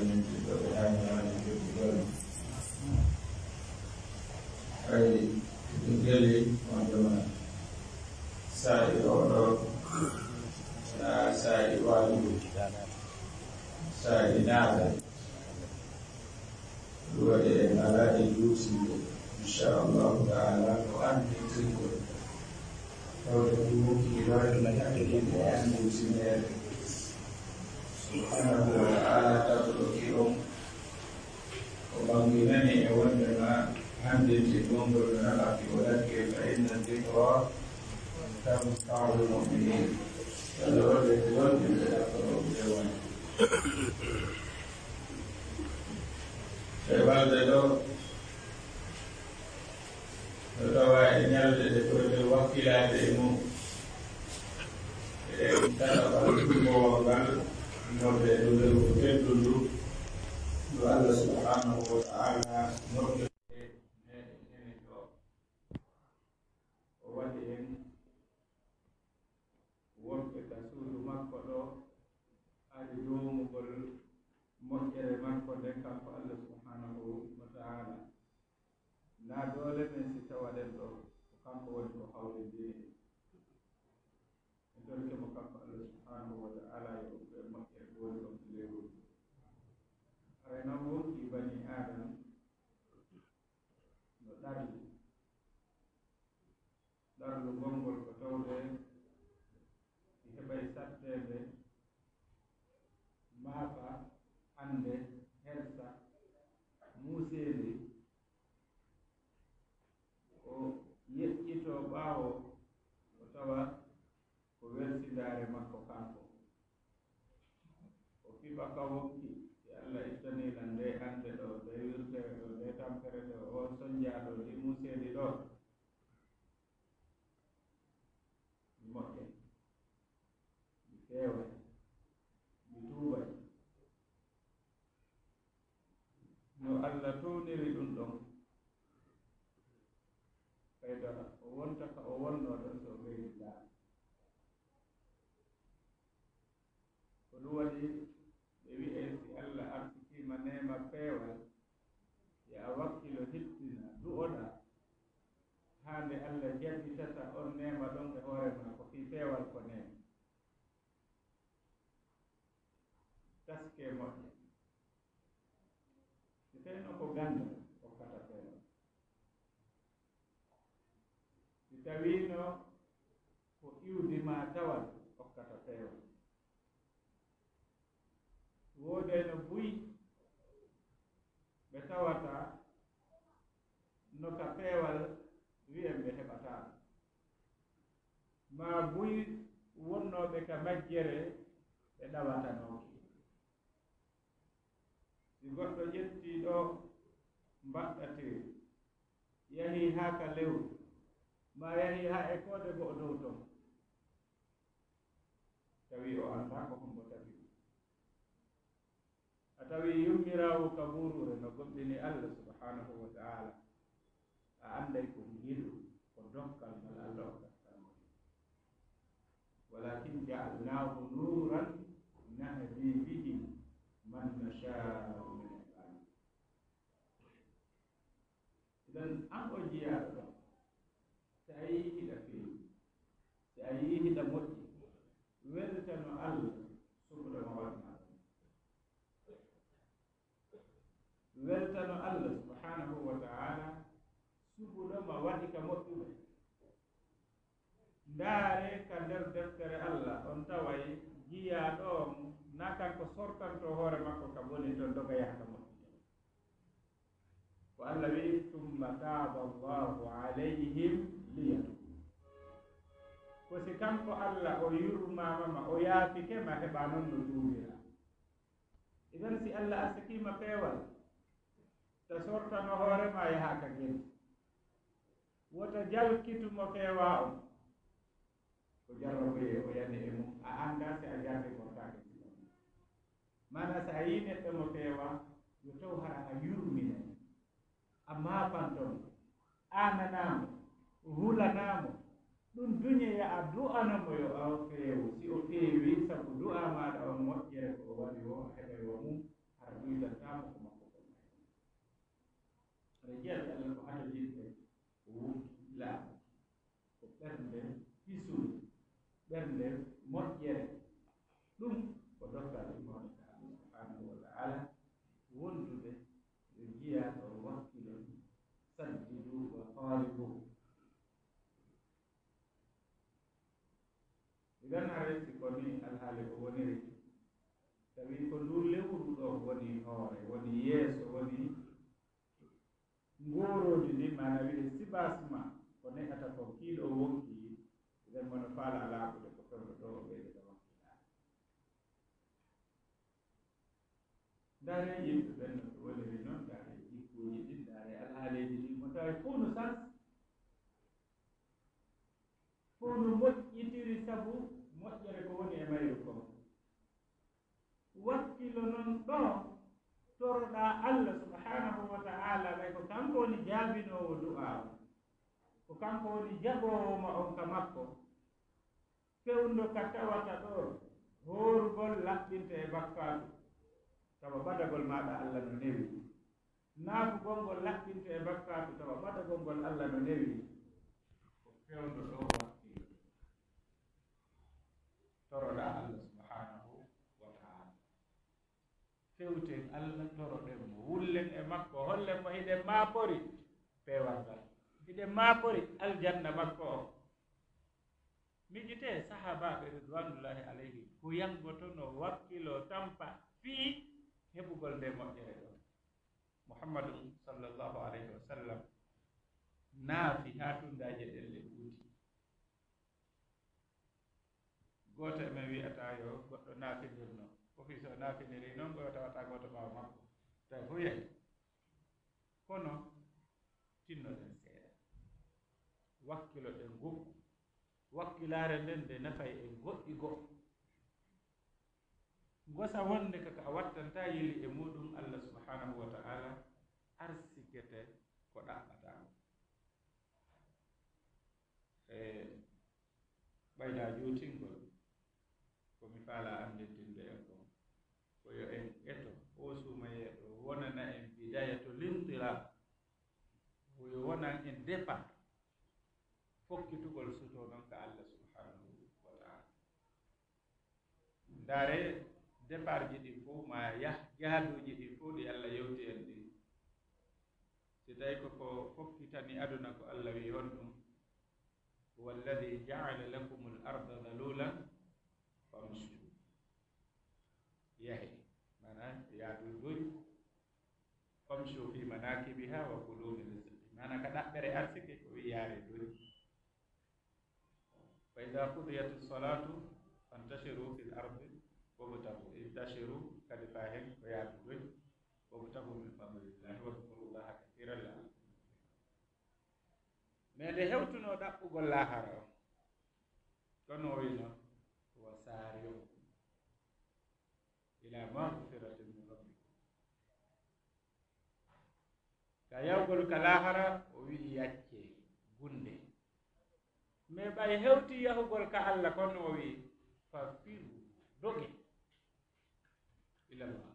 minti ɗo ɓe hañaani jottugol ay ngeli wondema sa'i oɗo sa'i waludu sa'i naada ɗum waɗi en ala e juutinde inchallahu taala ko anditirgol tawde ko wokki waɗiɗiɗe e anditinede subhanahu wa taala tabɗoki on o ɓanginani e wondema handinte gongol nalaki waɗatke fa inna dicra tanfa'u lmuminin Allah waɗe ko wonɗiɓe ɗakkoroɓe woni e balɗe ɗo no tawa e ñalɗe ɗe koyɗe wakkilade e mum e kala ɓalɗumowo ngal nodde ɗo nder ko teddu ndu ndu Allah subhanahu wa taala nodde ene ɗo o waɗi en wonɓe ka suudu makko ɗo ari domugol moƴƴere makko nden kanko Allah subhanahu wa taala na doole men si tawaɗen ɗo ko kanko woni ko hawlindiri e dorke mo kanko Allah subhanahu wa taala yo ɓe moƴƴere woni ɗon lewru arena wonki bani adam no ɗarlu gongol ko tawde ɗi heɓay sattede maafa hande hersa museede o yeƴƴito ɓaawo o tawa ko weltindare makko kanko o fiɓa ka wokki si Allah ittanilan nde hande ɗo nde wirtere ɗo nde tampere ɗo on soñjaɗo ndi museedi ɗo mi moƴƴe mi feewa mi tuubay no Allah towniri ɗum ɗon ɓeyda o wonta ka o wonno ɗon so ɓeydi laa ko ɗum waɗi ɓe wi'e si Allah artikima nema peewal ya a wakkilo hittina du'oɗa hande Allah jaɓɓitata on nema ɗon e hoore ma ko fi peewal ko nema taske moƴƴe si tawino ko ganda hokkata peewal si tawino ko iwdima tawal hokkata peewal woodeno buy ɓe tawata no ka peewal wi'en ɓe heɓata ma buy wonnoɓe ka majjere ɓe ɗawatanooki si goɗɗo ƴetti ɗo mbaɗɗatiri yahi haa ka lewru ma yahi haa e koode go o dow ton tawi o annda ko hombo tawi a tawi yummirawo ka ɓurure no gomɗini Allah subhanahu wa taala a anday ko hiɗu ko dokkal ngal Allah o gaskanmo walakin ja'alnahu nuran nahdi bihi man nasha'u min ibadina idan an o jiyaɗo ɗon si a yii hiɗa feewi si a yii hiɗa moƴƴi weltano Allah subhanahu wa taala weltano Allah subhanahu wa taala suɓuɗoma waɗi ka moƴƴuɓe ndaare ka nder deftere Allah on taway jiyaɗo on na kanko sortanto hoore makko ka boni to doga yahka moƴƴi ko Allah wi tumma taaba allahu alayhim liyatubu ko si kanko Allah o yurmamama o yaafike ma heɓa noon no tuubira idan si Allah arsikima peewal ta sortano hoorema yahaka geni wota jalkitumo feewa on ko jarroboye o yani e mum a anda si a jarde gortake sinon mana so a yi neɗɗo mo feewa yo taw hara a yurmine a maafanton ananamo hulanamo ɗum duñeya a du'anamo yo a feewu si o feewi sabu du'a maɗa on moƴƴere ko o waɗi o heɓay wo mum har ɓuydantamo ko makko ko may aɗa jiyata allah ko hata yimɓe ko wonki laaɓa ko ɓernde hisude ɓernde moƴƴere ɗum ko doktare mawɗe ka allah subhanahu wa taala wondude ɓe jiya ɗo wakkilo saddidu wa qaribu idan hare siko ni alhaali ko woniri tawi ko ndu lewru ɗo woni hoore woni yeeso woni ngorodi ndi mana wiɗe sibasma ko neɗata ko kiiɗo wonki idan mono faala laaɓude ko fewɗo ɗo o ɓeyɗeɗa wakkilaade ndaare yimɓe ɓen no ɓe woniri noon ndaare jikkuuji ɗi ndaare alhaaleji ɗi mo tawi fuu no sans fuu no moƴƴitiri sabu moƴƴere ko woni e mayru ko wakkilo noon ɗo toroɗa allah subhanahu wa ta'ala ɓay ko kanko woni jaabinowo du'aawo ko kanko woni jaɓowoma on ka makko fewndo ka tawata ɗo hoorugol laɓɓinta e bakkatu tawa ɓadagol maɗa allah no newi naafugol ngol laɓɓinta e bakkatu tawa ɓadagol ngol allah no newi ko fewndo ɗo wakkilo toroɗa allah subhanahu wa ta'ala fewten allah toroɗen mo wullen e makko hollen mo hiɗen maapori pewandal hiɗen maapori aljanna makko o miƴite sahabaɓe ridwanullahi alayhim ko yangotono wakkilo tampa fii heɓugol nde moƴƴere ɗo muhammadu sallllahu alayhi wa sallam naafi haa tundaje ɗelle ɓuuti gooto emen wiyata yo goɗɗo naafinirno office o naafiniri noon go tawata gooto ɓaawa makko tawi fo yahi kono tinnoɗen seeɗa wakkilo ɗen gokku wakkilaare nden nde nafay en goɗɗi goɗɗo gosa wonde kaka a wattanta yili e muɗum allah subhanahu wa ta'ala arsikete ko ɗaɓɓatamo e ɓayda juutingol komi faala andintinde en kon koyo en eto o sumayeɗo wonana en bidaya to lintira oyo wonan en départ fokkitugol suto noon ka allah subhanahu wa ta'ala ndaare départ ji ɗi fof ma yah jaaduji ɗi fof ɗi allah yewti en ɗi si tawi koko fokkitani aduna ko allah wi hon ɗum huwa alladi jaala lakum l arda dalulan famsu yahi mana yaadu doyi famsu fi manakibiha wa kulu min rizqi mana ka ɗaɓɓere arsike ko wi yaare doyi fa ida qudiyat salatu fantashiru fi l ardi wabtagu intashiru kadi fa hen ko yaadu doyi wabtagu min fadlillahi wadkurullaha kathiran la'allakum mais nde hewtuno ɗaɓɓugol lahara o kono o wino wa saari'u ila magfiratin min rabbikum ka yawgol ka lahara o wi'i yacce gunde mais ɓay hewti yahugol ka allah kono o wi fa firu doge ilallah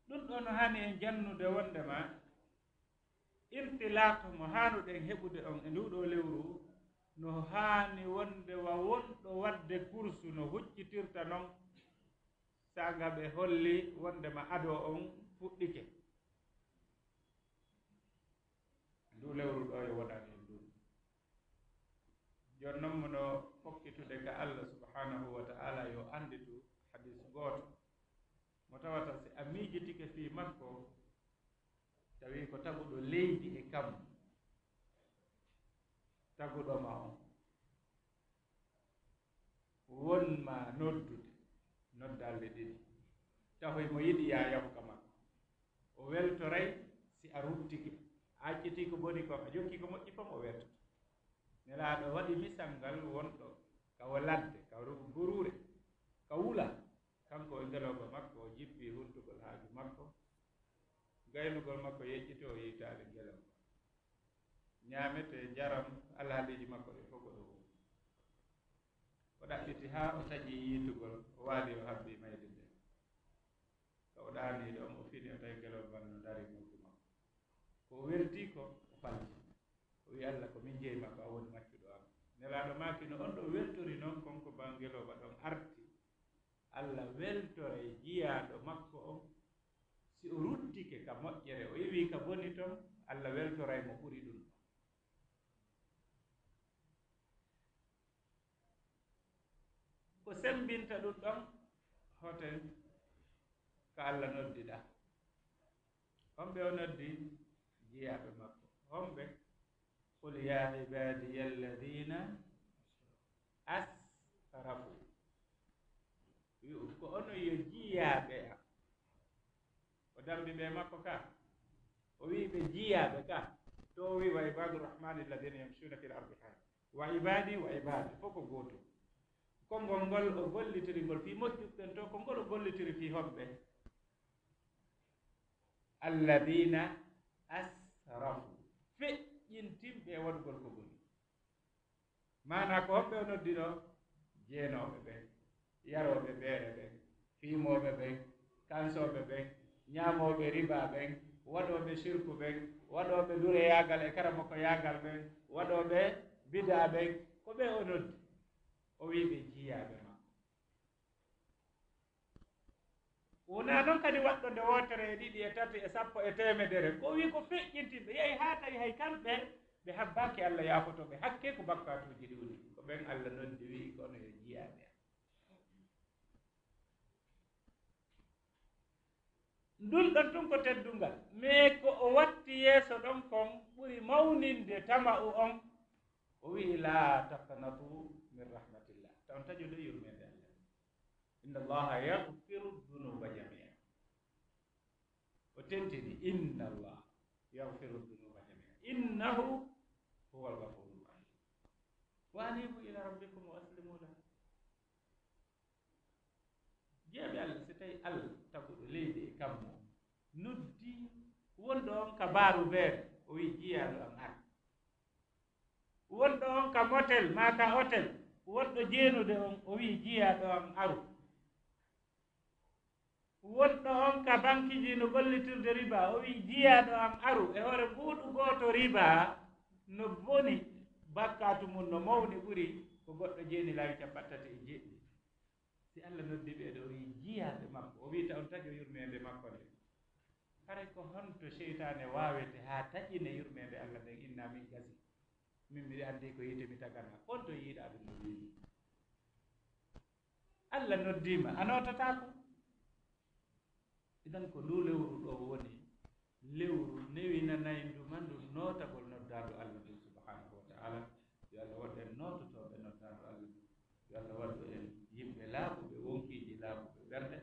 ɗum ɗo no hani en jannude wondema irtilato mo hanuɗen heɓude on e nduɗo lewru no haani wonde wa wonɗo wadde course no huccitirta noon saga ɓe holli wondema ado on fuɗɗike ndu lewru ɗo e wonani en ndu jon noon mono fokkitude ka allah subhanahu wa ta'ala yo anditu hadis gooto mo tawata si a miijitike fii makko tawi ko taguɗo leydi e kam taguɗoma on wonma noddude noddalde ɗiɗi tahoy mo yiɗi ya yahuka makko o weltoray si a ruttike a acciti ko boni ko a jokki ko moƴƴi fom o weltoto nelaaɗo waɗi misal ngal wonɗo kawo ladde kaw gurure ka wula kanko e ngelogo makko o jippi huntugol haaju makko gaynugol makko yeƴƴito o yitaade ngelom ñaamete jaram alhaaliji makko ɗe fof oɗo woni o ɗaɓɓiti haa o taƴi yiitugol o waali o habbi mayde nde welti ko o falti o wi Allah ko min jeeyi makko a woni maccuɗo am nelaaɗo maaki no on ɗo weltori noon konko bangeloɓa ɗon arti Allah weltore jiyaaɗo makko on si o ruttike ka moƴƴere o yewi ka boni ton Allah weltoray mo ɓuri ɗum ko sembinta ɗum ɗon hoten ko Allah noddiɗa homɓe o noddi jiyaaɓe makko homɓe qul ya ibadiya alladina asrafu ko ono yo jiyaaɓe am o dambi ɓe makko ka o wi ɓe jiyaaɓe ka to o wi wa ibadu rahmani alladina yamsuna fil ardi hana wa ibadi fof ko gootum konngol ngol o gollitiri ngol fii moƴƴuɓɓen to ko ngol o gollitiri fii homɓe alladina asrafu feƴƴintimɓe e waɗugol ko boni mana ko homɓe o noddino jeenooɓe ɓen yarooɓe ɓeere ɓen fiimooɓe ɓen kansooɓe ɓen ñaamooɓe riba ɓen waɗooɓe sirku ɓen waɗooɓe dure yaagal e karama ko yaagal ɓen waɗooɓe bida ɓen ko ɓe o noddi o wi ɓe jiyaaɓe makko wonaa noon kadi waɗɗo nde wootere e ɗiɗi e tati e sappo e temedere ko wi ko feƴƴintimɓe yehi haa tawi hay kamɓe ɓe habbaaki Allah yaafotoɓe hakke ko bakkatuuji ɗiwɗi ko ɓen Allah noddi wi kono yo jiyaaɓe ndun ɗon tun ko teddungal mais ko o watti yeeso ɗon kon ɓuri mawninde tama'u on o wi la taqnatu min rahmatillah taw tajude yurmede Allah inna allaha yagfiru dunuba jamia o tentini inna allah yagfiru dunuba jamia innahu huwa alghafuru rahim wa anibu ila rabbikum wa aslimu lahu jeeɓe Allah so tawi Allah taguɗo leydi e kammo noddi wonɗo on ka baaru beere o wi jiyaaɗo am ar wonɗo on ka motel ma ka hôtel wonɗo jeenude on o wi jiyaaɗo am aru wonɗo on ka bankiji no gollitirde riba o wi jiyaaɗo am aru e hoore mbuuɗu gooto riba no boni bakkatu mum no mawni ɓuri ko goɗɗo jeeni laawi capattati e jeɗɗi si Allah noddi ɓeeɗo o wi jiyaaɓe makko o wi ta on taƴo yurmede makko nde haray ko honto seytane waawete haa taƴine yurmede Allah nden inna min gasi min mbiɗa anndi ko yite mi tagana honto yiiɗa ɗum no wiini Allah noddiima a nootatako idan ko ndu lewru ɗo woni lewru newinanayndu man ndu nootagol noddaandu Allah ɗum subhanahu wa taala yo Allah waɗu en noototooɓe noddaandu Allah yo Allah waɗu en yimɓe laaɓuɓe wonkiiji laaɓuɓe ɓernde